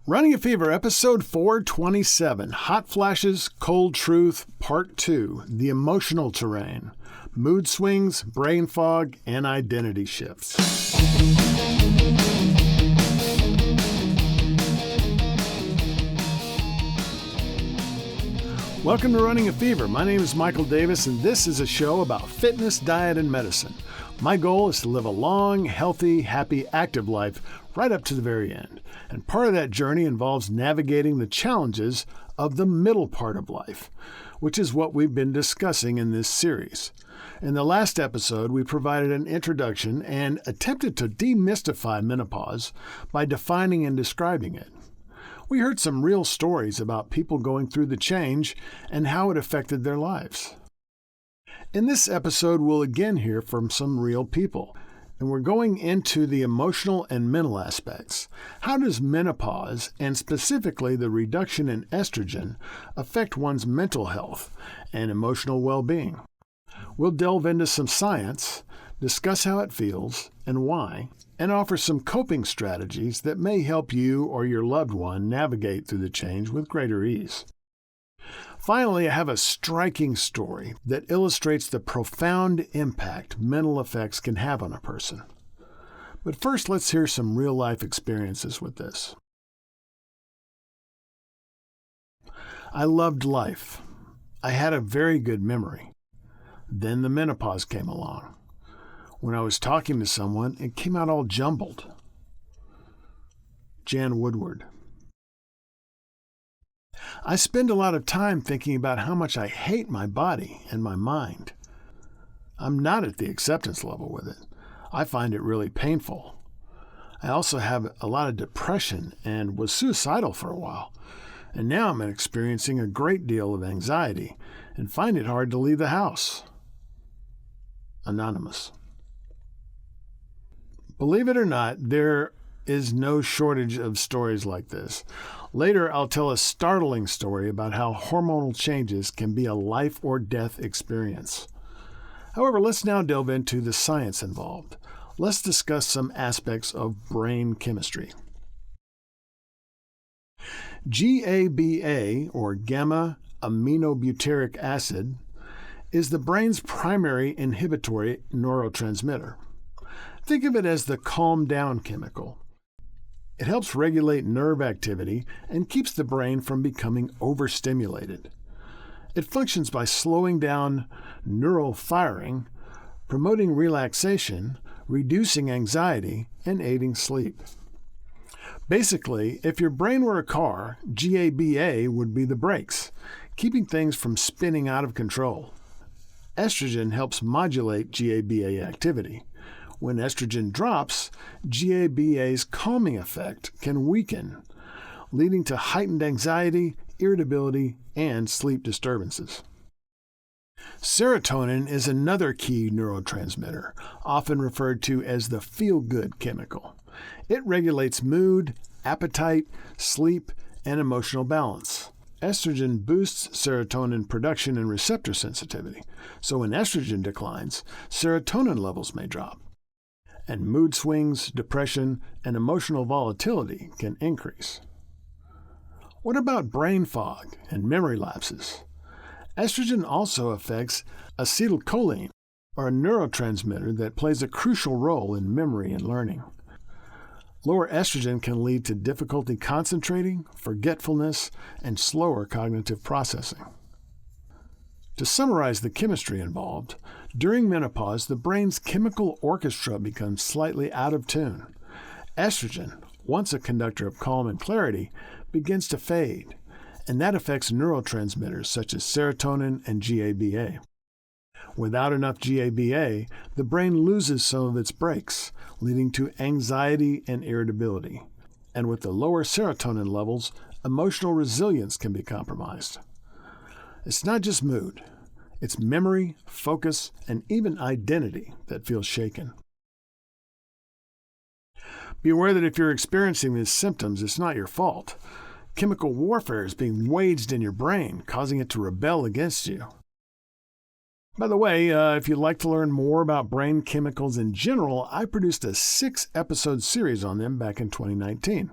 Running a Fever, episode 427, Hot Flashes, Cold Truth, Part 2, The Emotional Terrain, Mood Swings, Brain Fog, and Identity Shifts. Welcome to Running a Fever. My name is Michael Davis, and this is a show about fitness, diet, and medicine. My goal is to live a long, healthy, happy, active life right up to the very end. And part of that journey involves navigating the challenges of the middle part of life, which is what we've been discussing in this series. In the last episode, we provided an introduction and attempted to demystify menopause by defining and describing it. We heard some real stories about people going through the change and how it affected their lives. In this episode, we'll again hear from some real people, and we're going into the emotional and mental aspects. How does menopause, and specifically the reduction in estrogen, affect one's mental health and emotional well-being? We'll delve into some science, discuss how it feels and why, and offer some coping strategies that may help you or your loved one navigate through the change with greater ease. Finally, I have a striking story that illustrates the profound impact mental effects can have on a person. But first, let's hear some real-life experiences with this. I loved life. I had a very good memory. Then the menopause came along. When I was talking to someone, it came out all jumbled. Jan Woodward. I spend a lot of time thinking about how much I hate my body and my mind. I'm not at the acceptance level with it. I find it really painful. I also have a lot of depression and was suicidal for a while. And now I'm experiencing a great deal of anxiety and find it hard to leave the house. Anonymous. Believe it or not, there is no shortage of stories like this. Later, I'll tell a startling story about how hormonal changes can be a life or death experience. However, let's now delve into the science involved. Let's discuss some aspects of brain chemistry. GABA, or gamma-aminobutyric acid, is the brain's primary inhibitory neurotransmitter. Think of it as the calm down chemical. It helps regulate nerve activity and keeps the brain from becoming overstimulated. It functions by slowing down neural firing, promoting relaxation, reducing anxiety, and aiding sleep. Basically, if your brain were a car, GABA would be the brakes, keeping things from spinning out of control. Estrogen helps modulate GABA activity. When estrogen drops, GABA's calming effect can weaken, leading to heightened anxiety, irritability, and sleep disturbances. Serotonin is another key neurotransmitter, often referred to as the feel-good chemical. It regulates mood, appetite, sleep, and emotional balance. Estrogen boosts serotonin production and receptor sensitivity, so when estrogen declines, serotonin levels may drop. And mood swings, depression, and emotional volatility can increase. What about brain fog and memory lapses? Estrogen also affects acetylcholine, or a neurotransmitter that plays a crucial role in memory and learning. Lower estrogen can lead to difficulty concentrating, forgetfulness, and slower cognitive processing. To summarize the chemistry involved, during menopause, the brain's chemical orchestra becomes slightly out of tune. Estrogen, once a conductor of calm and clarity, begins to fade, and that affects neurotransmitters such as serotonin and GABA. Without enough GABA, the brain loses some of its brakes, leading to anxiety and irritability. And with the lower serotonin levels, emotional resilience can be compromised. It's not just mood. It's memory, focus, and even identity that feels shaken. Be aware that if you're experiencing these symptoms, it's not your fault. Chemical warfare is being waged in your brain, causing it to rebel against you. By the way, if you'd like to learn more about brain chemicals in general, I produced a 6-episode series on them back in 2019.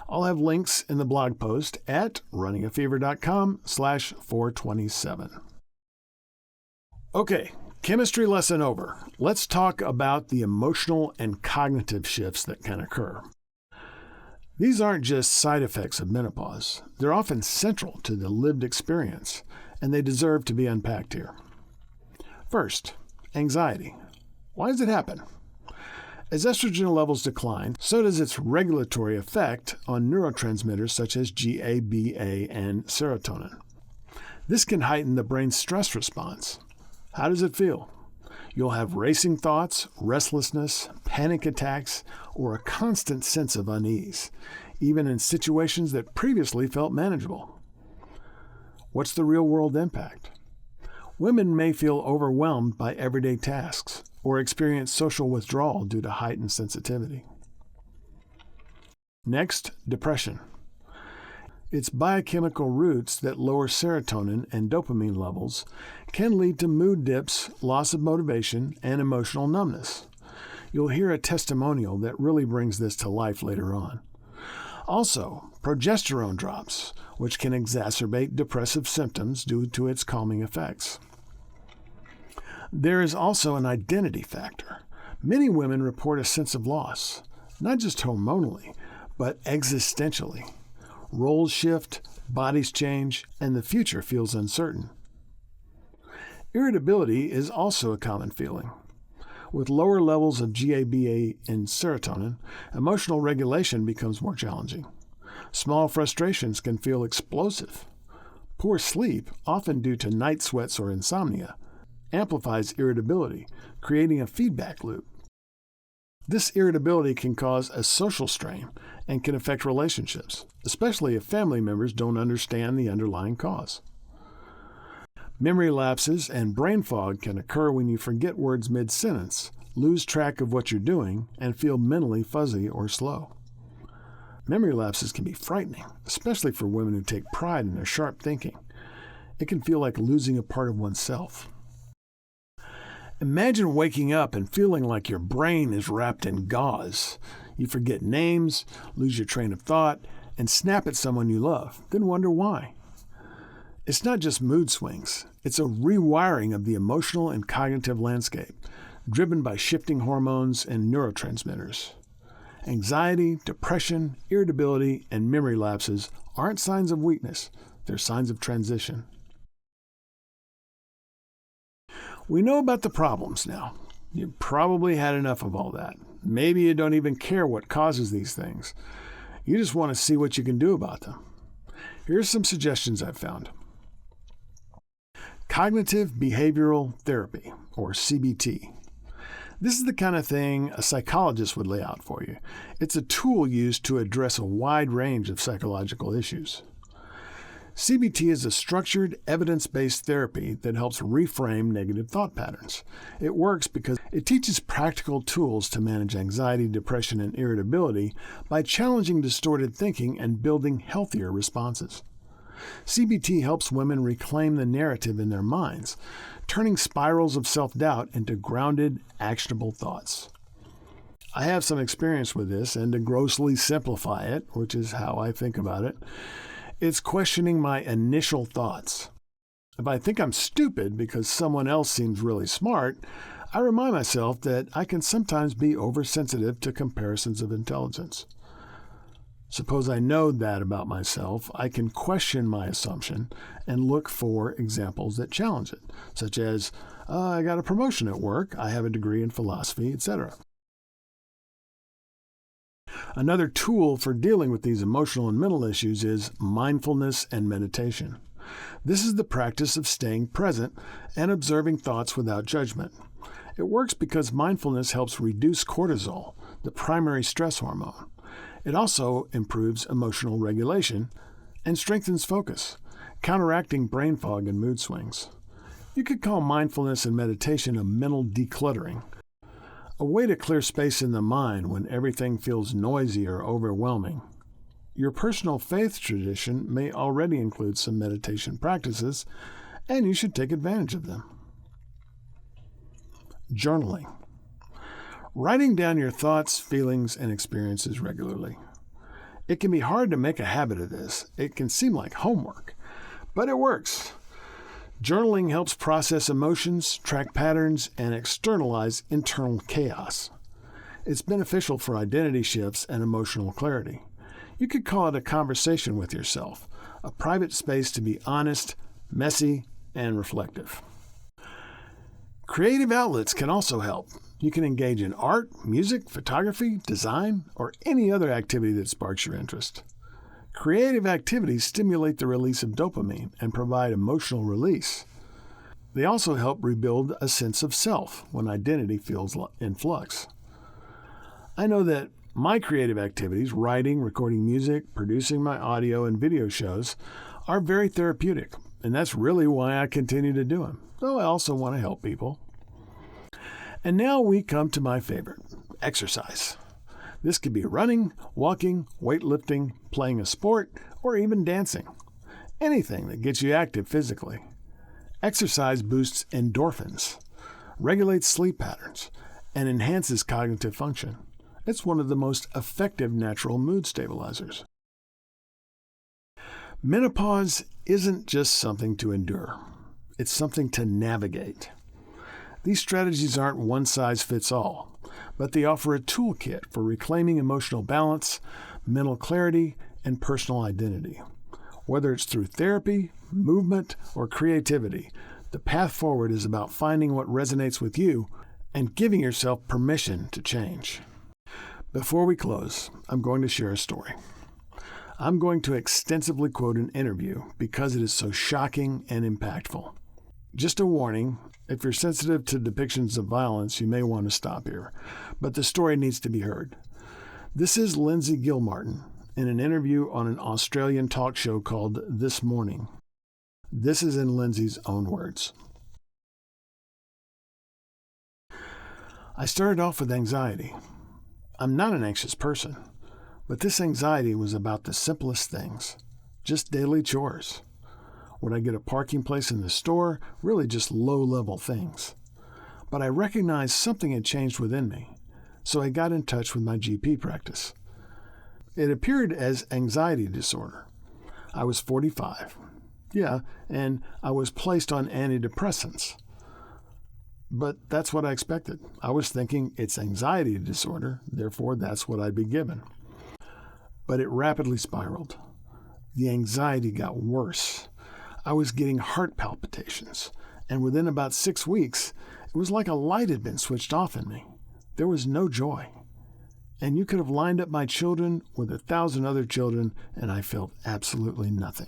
I'll have links in the blog post at runningafever.com/427. Okay, chemistry lesson over. Let's talk about the emotional and cognitive shifts that can occur. These aren't just side effects of menopause. They're often central to the lived experience, and they deserve to be unpacked here. First, anxiety. Why does it happen? As estrogen levels decline, so does its regulatory effect on neurotransmitters such as GABA and serotonin. This can heighten the brain's stress response. How does it feel? You'll have racing thoughts, restlessness, panic attacks, or a constant sense of unease, even in situations that previously felt manageable. What's the real-world impact? Women may feel overwhelmed by everyday tasks or experience social withdrawal due to heightened sensitivity. Next, depression. Its biochemical roots that lower serotonin and dopamine levels can lead to mood dips, loss of motivation, and emotional numbness. You'll hear a testimonial that really brings this to life later on. Also, progesterone drops, which can exacerbate depressive symptoms due to its calming effects. There is also an identity factor. Many women report a sense of loss, not just hormonally, but existentially. Roles shift, bodies change, and the future feels uncertain. Irritability is also a common feeling. With lower levels of GABA and serotonin, emotional regulation becomes more challenging. Small frustrations can feel explosive. Poor sleep, often due to night sweats or insomnia, amplifies irritability, creating a feedback loop. This irritability can cause a social strain and can affect relationships, especially if family members don't understand the underlying cause. Memory lapses and brain fog can occur when you forget words mid-sentence, lose track of what you're doing, and feel mentally fuzzy or slow. Memory lapses can be frightening, especially for women who take pride in their sharp thinking. It can feel like losing a part of oneself. Imagine waking up and feeling like your brain is wrapped in gauze. You forget names, lose your train of thought, and snap at someone you love, then wonder why. It's not just mood swings. It's a rewiring of the emotional and cognitive landscape, driven by shifting hormones and neurotransmitters. Anxiety, depression, irritability, and memory lapses aren't signs of weakness. They're signs of transition. We know about the problems now. You've probably had enough of all that. Maybe you don't even care what causes these things. You just want to see what you can do about them. Here's some suggestions I've found. Cognitive Behavioral Therapy, or CBT. This is the kind of thing a psychologist would lay out for you. It's a tool used to address a wide range of psychological issues. CBT is a structured, evidence-based therapy that helps reframe negative thought patterns. It works because it teaches practical tools to manage anxiety, depression, and irritability by challenging distorted thinking and building healthier responses. CBT helps women reclaim the narrative in their minds, turning spirals of self-doubt into grounded, actionable thoughts. I have some experience with this, and to grossly simplify it, which is how I think about it, it's questioning my initial thoughts. If I think I'm stupid because someone else seems really smart, I remind myself that I can sometimes be oversensitive to comparisons of intelligence. Suppose I know that about myself, I can question my assumption and look for examples that challenge it, such as, I got a promotion at work, I have a degree in philosophy, etc. Another tool for dealing with these emotional and mental issues is mindfulness and meditation. This is the practice of staying present and observing thoughts without judgment. It works because mindfulness helps reduce cortisol, the primary stress hormone. It also improves emotional regulation and strengthens focus, counteracting brain fog and mood swings. You could call mindfulness and meditation a mental decluttering, a way to clear space in the mind when everything feels noisy or overwhelming. Your personal faith tradition may already include some meditation practices, and you should take advantage of them. Journaling. Writing down your thoughts, feelings, and experiences regularly. It can be hard to make a habit of this. It can seem like homework, but it works. Journaling helps process emotions, track patterns, and externalize internal chaos. It's beneficial for identity shifts and emotional clarity. You could call it a conversation with yourself, a private space to be honest, messy, and reflective. Creative outlets can also help. You can engage in art, music, photography, design, or any other activity that sparks your interest. Creative activities stimulate the release of dopamine and provide emotional release. They also help rebuild a sense of self when identity feels in flux. I know that my creative activities, writing, recording music, producing my audio and video shows, are very therapeutic, and that's really why I continue to do them, though I also want to help people. And now we come to my favorite, exercise. This could be running, walking, weightlifting, playing a sport, or even dancing. Anything that gets you active physically. Exercise boosts endorphins, regulates sleep patterns, and enhances cognitive function. It's one of the most effective natural mood stabilizers. Menopause isn't just something to endure. It's something to navigate. These strategies aren't one size fits all, but they offer a toolkit for reclaiming emotional balance, mental clarity, and personal identity. Whether it's through therapy, movement, or creativity, the path forward is about finding what resonates with you and giving yourself permission to change. Before we close, I'm going to share a story. I'm going to extensively quote an interview because it is so shocking and impactful. Just a warning, if you're sensitive to depictions of violence, you may want to stop here, but the story needs to be heard. This is Lindsay Gilmartin in an interview on an Australian talk show called This Morning. This is in Lindsay's own words. I started off with anxiety. I'm not an anxious person, but this anxiety was about the simplest things, just daily chores. Would I get a parking place in the store? Really just low-level things. But I recognized something had changed within me, so I got in touch with my GP practice. It appeared as anxiety disorder. I was 45. Yeah, and I was placed on antidepressants. But that's what I expected. I was thinking it's anxiety disorder, therefore that's what I'd be given. But it rapidly spiraled. The anxiety got worse. I was getting heart palpitations, and within about 6 weeks, it was like a light had been switched off in me. There was no joy. And you could have lined up my children with 1,000 other children, and I felt absolutely nothing.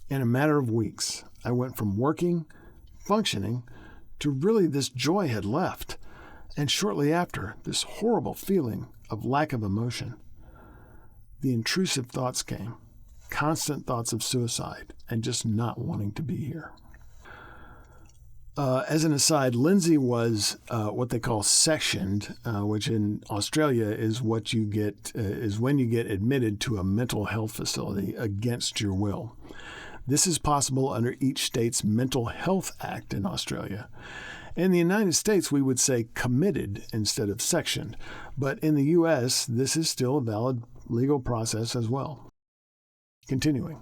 In a matter of weeks, I went from working, functioning, to really this joy had left, and shortly after, this horrible feeling of lack of emotion. The intrusive thoughts came, constant thoughts of suicide, and just not wanting to be here. As an aside, Lindsay was what they call sectioned, which in Australia is what you get is when you get admitted to a mental health facility against your will. This is possible under each state's Mental Health Act in Australia. In the United States, we would say committed instead of sectioned, but in the U.S., this is still a valid legal process as well. Continuing.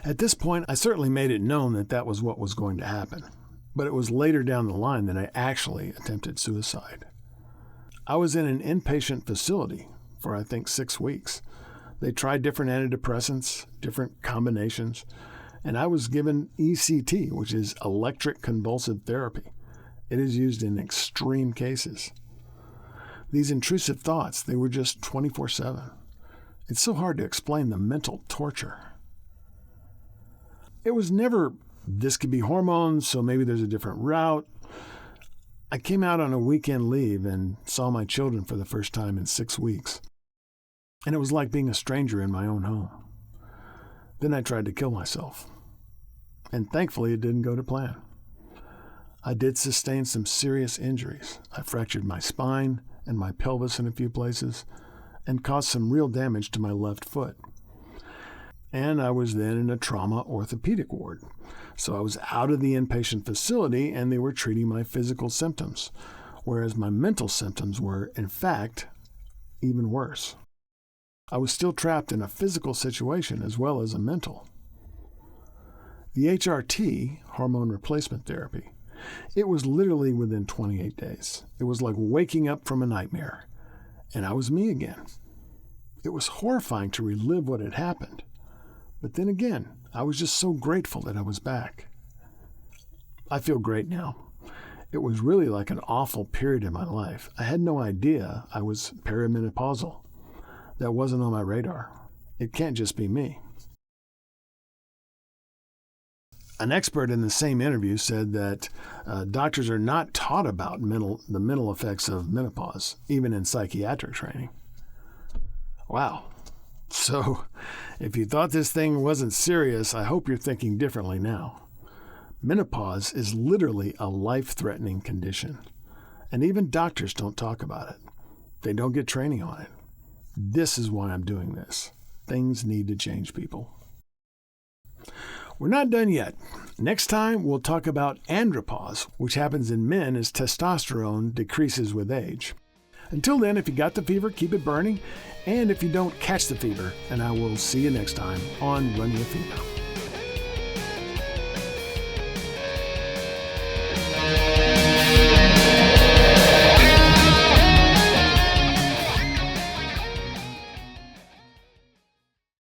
At this point, I certainly made it known that that was what was going to happen, but it was later down the line that I actually attempted suicide. I was in an inpatient facility for, I think, 6 weeks. They tried different antidepressants, different combinations, and I was given ECT, which is electric convulsive therapy. It is used in extreme cases. These intrusive thoughts, they were just 24/7. It's so hard to explain the mental torture. It was never, this could be hormones, so maybe there's a different route. I came out on a weekend leave and saw my children for the first time in 6 weeks. And it was like being a stranger in my own home. Then I tried to kill myself. And thankfully, it didn't go to plan. I did sustain some serious injuries. I fractured my spine and my pelvis in a few places and caused some real damage to my left foot. And I was then in a trauma orthopedic ward. So I was out of the inpatient facility and they were treating my physical symptoms, whereas my mental symptoms were, in fact, even worse. I was still trapped in a physical situation as well as a mental. The HRT, hormone replacement therapy, it was literally within 28 days. It was like waking up from a nightmare, and I was me again. It was horrifying to relive what had happened. But then again, I was just so grateful that I was back. I feel great now. It was really like an awful period in my life. I had no idea I was perimenopausal. That wasn't on my radar. It can't just be me. An expert in the same interview said that doctors are not taught about the mental effects of menopause, even in psychiatric training. Wow. So, if you thought this thing wasn't serious, I hope you're thinking differently now. Menopause is literally a life-threatening condition, and even doctors don't talk about it. They don't get training on it. This is why I'm doing this. Things need to change, people. We're not done yet. Next time, we'll talk about andropause, which happens in men as testosterone decreases with age. Until then, if you got the fever, keep it burning. And if you don't, catch the fever. And I will see you next time on Running a Fever.